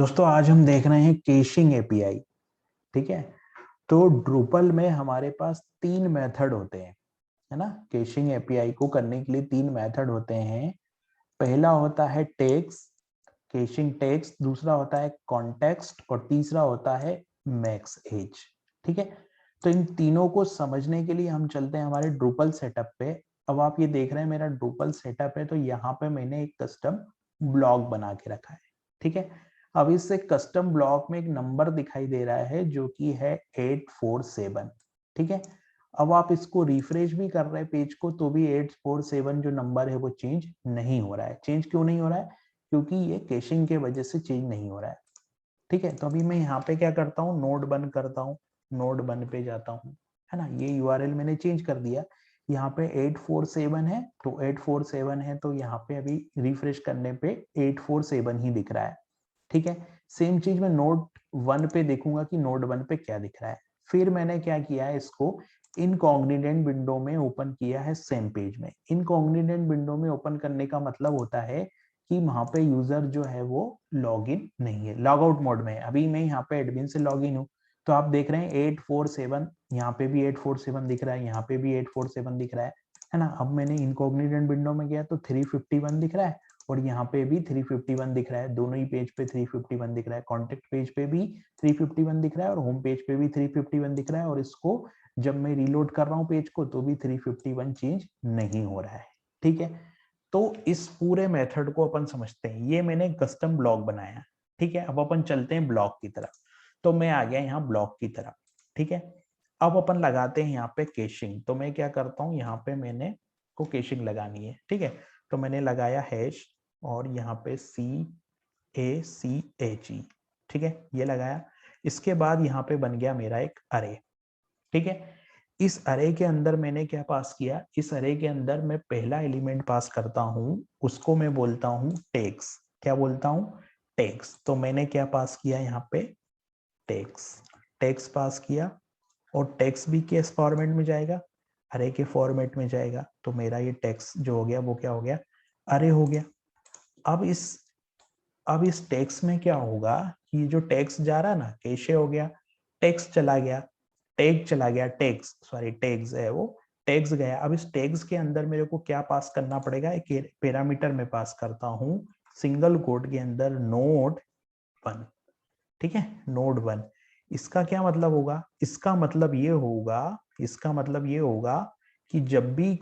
दोस्तों आज हम देख रहे हैं कैशिंग एपीआई। ठीक है। तो ड्रूपल में हमारे पास तीन मेथड होते हैं, है ना। कैशिंग एपीआई को करने के लिए तीन मेथड होते हैं। पहला होता है टैग्स, कैशिंग टैग्स। दूसरा होता है कॉन्टेक्स्ट और तीसरा होता है मैक्स एज। ठीक है। तो इन तीनों को समझने के लिए हम चलते हैं हमारे ड्रूपल सेटअप पे। अब आप ये देख रहे हैं मेरा ड्रूपल सेटअप है, तो यहाँ पे मैंने एक कस्टम ब्लॉक बना के रखा है। ठीक है। अब इस कस्टम ब्लॉक में एक नंबर दिखाई दे रहा है जो कि है 847। ठीक है। अब आप इसको रिफ्रेश भी कर रहे हैं पेज को तो भी 847 जो नंबर है वो चेंज नहीं हो रहा है। चेंज क्यों नहीं हो रहा है? क्योंकि ये कैशिंग के वजह से चेंज नहीं हो रहा है। ठीक है। तो अभी मैं यहाँ पे क्या करता हूँ, नोड बंद करता हूँ, नोड बंद पे जाता हूँ, है ना। ये यूआरएल मैंने चेंज कर दिया। यहाँ पे 847 है तो 847 है, तो यहाँ पे अभी रिफ्रेश करने पे 847 ही दिख रहा है। ठीक है। सेम चीज मैं नोड वन पे देखूंगा कि नोड वन पे क्या दिख रहा है। फिर मैंने क्या किया है, इसको इनकॉग्निडेंट विंडो में ओपन किया है सेम पेज में। इनकॉग्निडेंट विंडो में ओपन करने का मतलब होता है कि वहां पे यूजर जो है वो लॉग इन नहीं है, लॉग आउट मोड में है। अभी मैं यहाँ पे एडमिन से लॉग इन हूँ, तो आप देख रहे हैं 847, यहाँ पे भी 847 दिख रहा है, यहाँ पे भी 847 दिख रहा है ना। अब मैंने इनकॉग्निडेंट विंडो में गया तो 351 दिख रहा है और यहाँ पे भी 351 दिख रहा है। दोनों ही पेज पे 351 दिख रहा है। कॉन्टेक्ट पेज पे भी 351 दिख रहा है और होम पेज पे भी 351 दिख रहा है। और इसको जब मैं रीलोड कर रहा हूँ पेज को तो भी 351 चेंज नहीं हो रहा है। ठीक है। तो इस पूरे मेथड को अपन समझते हैं। ये मैंने कस्टम ब्लॉक बनाया। ठीक है। अब अपन चलते हैं ब्लॉक की तरफ। तो मैं आ गया यहाँ ब्लॉक की तरफ। ठीक है। अब अपन लगाते हैं यहाँ पे कैशिंग। तो मैं क्या करता हूँ, यहाँ पे मैंने को कैशिंग लगानी है। ठीक है। तो मैंने लगाया हैश और यहाँ पे CACHE। ठीक है, ये लगाया। इसके बाद यहाँ पे बन गया मेरा एक अरे। ठीक है। इस अरे के अंदर मैंने क्या पास किया, इस अरे के अंदर मैं पहला एलिमेंट पास करता हूं, उसको मैं बोलता हूं टैग्स। क्या बोलता हूं? टैग्स। तो मैंने क्या पास किया यहाँ पे? टैग्स। टैग्स पास किया और टैग्स भी किस फॉर्मेट में जाएगा? अरे के फॉर्मेट में जाएगा। तो मेरा ये टैग्स जो हो गया वो क्या हो गया? अरे हो गया। अब इस टैग्स में क्या होगा कि जो टैग्स जा रहा है ना, कैशे हो गया, टैग्स चला गया, टैग चला गया, टैग्स सॉरी टैग्स है वो, टैग्स गया। अब इस टैग्स के अंदर मेरे को क्या पास करना पड़ेगा? एक पैरामीटर में पास करता हूं सिंगल कोट के अंदर नोड वन। ठीक है, नोड वन। इसका क्या मतलब होगा? इसका मतलब ये होगा कि जब भी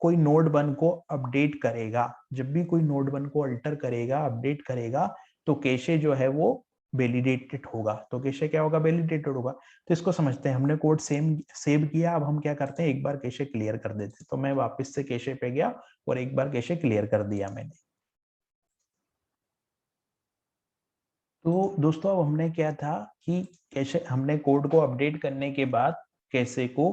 कोई नोड वन को अपडेट करेगा, जब भी कोई नोड वन को अल्टर करेगा, अपडेट करेगा, तो कैशे जो है वो वैलिडेटेड होगा। तो कैशे क्या होगा? वैलिडेटेड होगा। तो इसको समझते हैं। हमने कोड सेव किया। अब हम क्या करते हैं, एक बार कैशे क्लियर कर देते हैं। तो मैं वापस से कैशे पे गया और एक बार कैशे क्लियर कर दिया मैंने। तो दोस्तों अब हमने क्या था कि कैशे, हमने कोड को अपडेट करने के बाद कैशे को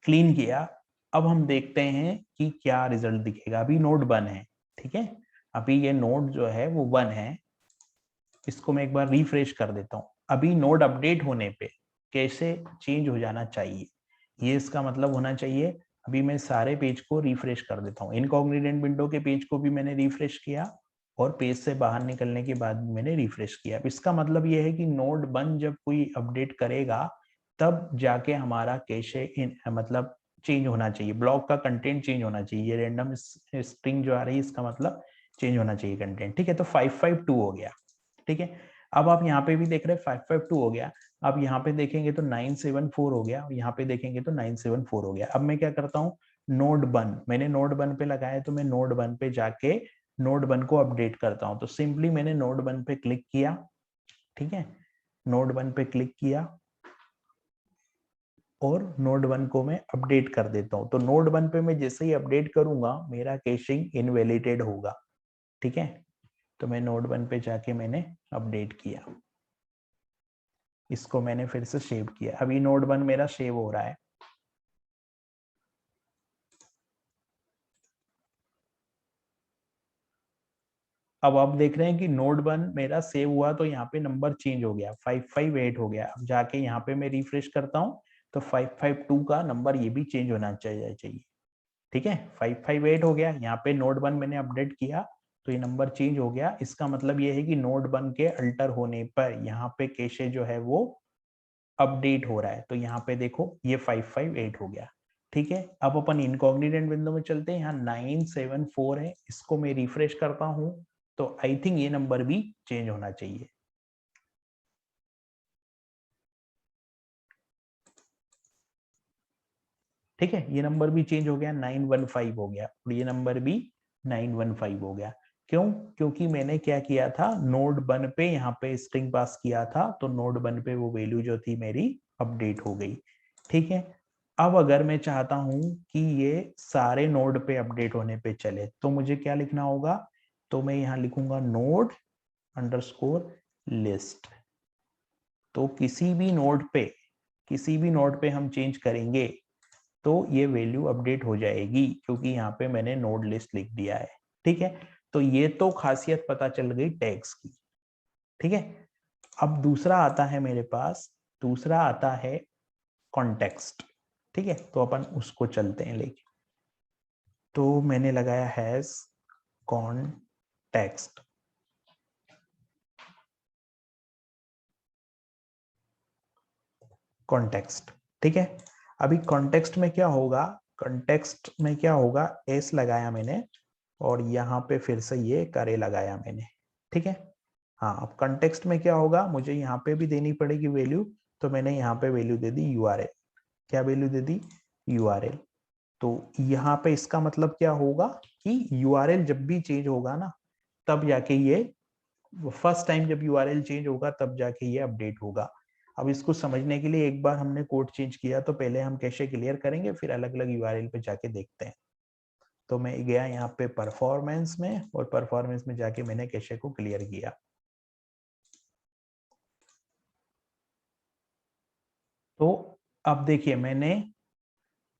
क्लीन किया। अब हम देखते हैं कि क्या रिजल्ट दिखेगा। अभी नोड वन है। ठीक है। अभी ये नोड जो है वो वन है। इसको मैं एक बार रिफ्रेश कर देता हूँ। अभी नोड अपडेट होने पे कैसे चेंज हो जाना चाहिए, ये इसका मतलब होना चाहिए। अभी मैं सारे पेज को रिफ्रेश कर देता हूँ। इनकॉग्निडेंट विंडो के पेज को भी मैंने रिफ्रेश किया और पेज से बाहर निकलने के बाद मैंने रिफ्रेश किया। इसका मतलब ये है कि नोड वन जब कोई अपडेट करेगा तब जाके हमारा कैशे मतलब चेंज होना चाहिए, ब्लॉक का कंटेंट चेंज होना चाहिए। ये रैंडम स्ट्रिंग जो आ रही है इसका मतलब चेंज होना चाहिए कंटेंट। ठीक है। तो 552 हो गया। ठीक है। अब आप यहाँ पे भी देख रहे हैं 552 हो गया। अब यहाँ पे देखेंगे तो 974 हो गया, यहाँ पे देखेंगे तो 974 हो गया। अब मैं क्या करता हूँ, नोड वन, मैंने नोड वन पे लगाया तो मैं नोड वन पे जाके नोड वन को अपडेट करता हूँ। तो सिंपली मैंने नोड वन पे क्लिक किया। ठीक है। नोड वन पे क्लिक किया और नोड वन को मैं अपडेट कर देता हूँ। तो नोड वन पे मैं जैसे ही अपडेट करूंगा मेरा कैशिंग इनवैलिडेट होगा। ठीक है। तो मैं नोड वन पे जाके मैंने अपडेट किया, इसको मैंने फिर से सेव किया। अभी नोड वन मेरा सेव हो रहा है। अब आप देख रहे हैं कि नोड वन मेरा सेव हुआ तो यहाँ पे नंबर चेंज हो गया, 558 हो गया। अब जाके यहाँ पे मैं रिफ्रेश करता हूँ तो 552 का नंबर ये भी चेंज होना चाहिए। ठीक है, 558 हो गया। यहाँ पे नोड वन मैंने अपडेट किया तो ये नंबर चेंज हो गया। इसका मतलब ये है कि नोड 1 के अल्टर होने पर यहाँ पे कैशे जो है वो अपडेट हो रहा है। तो यहाँ पे देखो ये 558 हो गया। ठीक है, अब अपन इनकॉग्निटेंट विंडो में चलते हैं। यहाँ 974 है, इसको मैं रिफ्रेश करता हूँ तो आई थिंक ये नंबर भी चेंज होना चाहिए। ठीक है, ये नंबर भी चेंज हो गया, 915 हो गया, और ये नंबर भी 915 हो गया। क्यों? क्योंकि मैंने क्या किया था, नोड 1 पे यहाँ पे स्ट्रिंग पास किया था, तो नोड 1 पे वो वैल्यू जो थी मेरी अपडेट हो गई। ठीक है, अब अगर मैं चाहता हूं कि ये सारे नोड पे अपडेट होने पे चले तो मुझे क्या लिखना होगा, तो मैं यहाँ लिखूंगा नोड अंडरस्कोर लिस्ट। तो किसी भी नोड पे हम चेंज करेंगे तो ये वैल्यू अपडेट हो जाएगी, क्योंकि यहाँ पे मैंने नोड लिस्ट लिख दिया है। ठीक है, तो ये तो खासियत पता चल गई टैग्स की। ठीक है, अब दूसरा आता है मेरे पास, दूसरा आता है कॉन्टेक्स्ट। ठीक है, तो अपन उसको चलते हैं लेके। तो मैंने लगाया हैज कॉन्टेक्स्ट। कॉन्टेक्स्ट, ठीक है। अभी कॉन्टेक्स्ट में क्या होगा, कॉन्टेक्स्ट में क्या होगा, एस लगाया मैंने और यहाँ पे फिर से ये करे लगाया मैंने। ठीक है, हाँ, अब कॉन्टेक्स्ट में क्या होगा, मुझे यहाँ पे भी देनी पड़ेगी वैल्यू, तो मैंने यहाँ पे वैल्यू दे दी यूआरएल। क्या वैल्यू दे दी, यूआरएल। तो यहाँ पे इसका मतलब क्या होगा कि यूआरएल जब भी चेंज होगा ना, तब जाके ये फर्स्ट टाइम जब यूआरएल चेंज होगा तब जाके ये अपडेट होगा। अब इसको समझने के लिए एक बार हमने कोड चेंज किया, तो पहले हम कैशे क्लियर करेंगे, फिर अलग अलग यूआरएल पे जाके देखते हैं। तो मैं गया यहाँ पे परफॉर्मेंस में, और परफॉर्मेंस में जाके मैंने कैशे को क्लियर किया। तो अब देखिए मैंने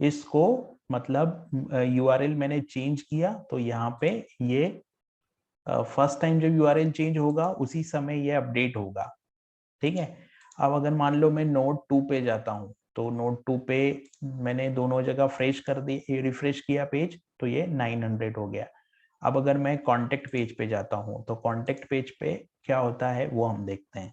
इसको मतलब यूआरएल मैंने चेंज किया, तो यहाँ पे ये फर्स्ट टाइम जब यूआरएल चेंज होगा उसी समय ये अपडेट होगा। ठीक है, अब अगर मान लो मैं नोड 2 पे जाता हूँ, तो नोड 2 पे मैंने दोनों जगह फ्रेश कर दी, रिफ्रेश किया पेज, तो ये 900 हो गया। अब अगर मैं कॉन्टेक्ट पेज पे जाता हूँ, तो कॉन्टेक्ट पेज पे क्या होता है वो हम देखते हैं।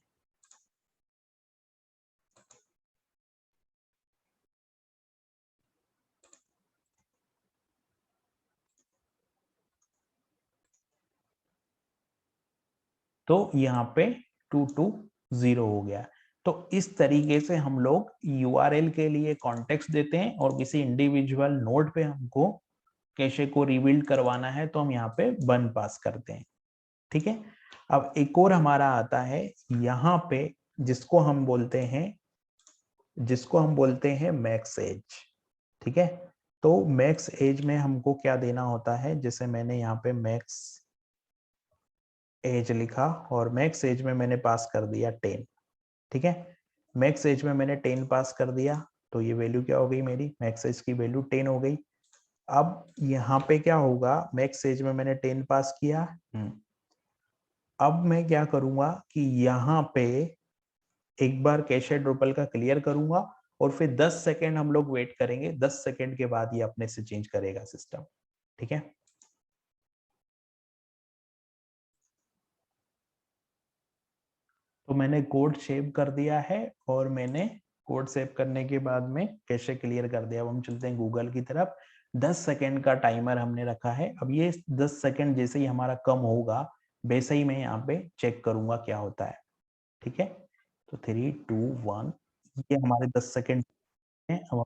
तो यहाँ पे 220 हो गया। तो इस तरीके से हम लोग यूआरएल के लिए कॉन्टेक्स्ट देते हैं, और किसी इंडिविजुअल नोड पे हमको कैशे को रिबिल्ड करवाना है तो हम यहाँ पे बन पास करते हैं। ठीक है, अब एक और हमारा आता है यहाँ पे, जिसको हम बोलते हैं मैक्स एज। ठीक है, तो मैक्स एज में हमको क्या देना होता है, जैसे मैंने यहाँ पे मैक्स एज लिखा और मैक्स एज में मैंने पास कर दिया 10। ठीक है, मैक्स एज में मैंने 10 पास कर दिया, तो ये वैल्यू क्या हो गई, मेरी मैक्स एज की वैल्यू 10 हो गई। अब यहाँ पे क्या होगा, मैक्स एज में मैंने 10 पास किया। अब मैं क्या करूंगा कि यहाँ पे एक बार कैशे ड्रूपल का क्लियर करूंगा, और फिर 10 सेकेंड हम लोग वेट करेंगे, 10 सेकेंड के बाद ये अपने से चेंज करेगा सिस्टम। ठीक है, तो मैंने कोड सेव कर दिया है, और मैंने कोड सेव करने के बाद में कैशे क्लियर कर दिया। अब हम चलते हैं गूगल की तरफ। 10 सेकेंड का टाइमर हमने रखा है। अब ये 10 सेकेंड जैसे ही हमारा कम होगा, वैसे ही मैं यहाँ पे चेक करूंगा क्या होता है। ठीक है, तो 3 2 1, ये हमारे 10 सेकेंड है। अब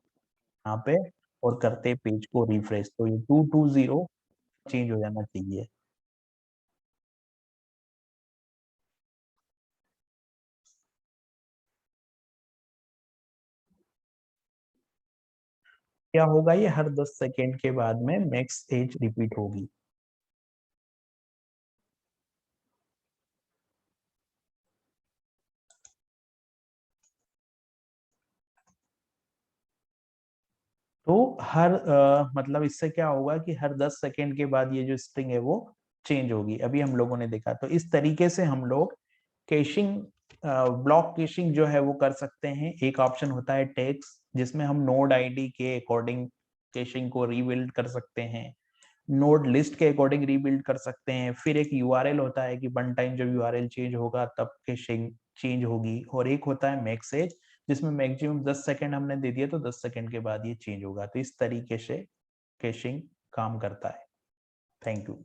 यहाँ पे और करते पेज को रिफ्रेश, तो ये 220 चेंज हो जाना चाहिए। क्या होगा, ये हर 10 सेकेंड के बाद में मैक्स एज रिपीट होगी। तो हर मतलब इससे क्या होगा कि हर 10 सेकेंड के बाद ये जो स्ट्रिंग है वो चेंज होगी। अभी हम लोगों ने देखा, तो इस तरीके से हम लोग कैशिंग, ब्लॉक कैशिंग जो है वो कर सकते हैं। एक ऑप्शन होता है टैग्स, जिसमें हम नोड आईडी के अकॉर्डिंग कैशिंग को रीबिल्ड कर सकते हैं। नोड लिस्ट के अकॉर्डिंग रीबिल्ड कर सकते हैं। फिर एक यूआरएल होता है कि वन टाइम जब यूआरएल चेंज होगा तब कैशिंग चेंज होगी, और एक होता है मैक्स एज जिसमें मैक्सिमम 10 सेकंड हमने दे दिया तो 10 सेकंड के बाद ये चेंज होगा। तो इस तरीके से कैशिंग काम करता है। Thank you.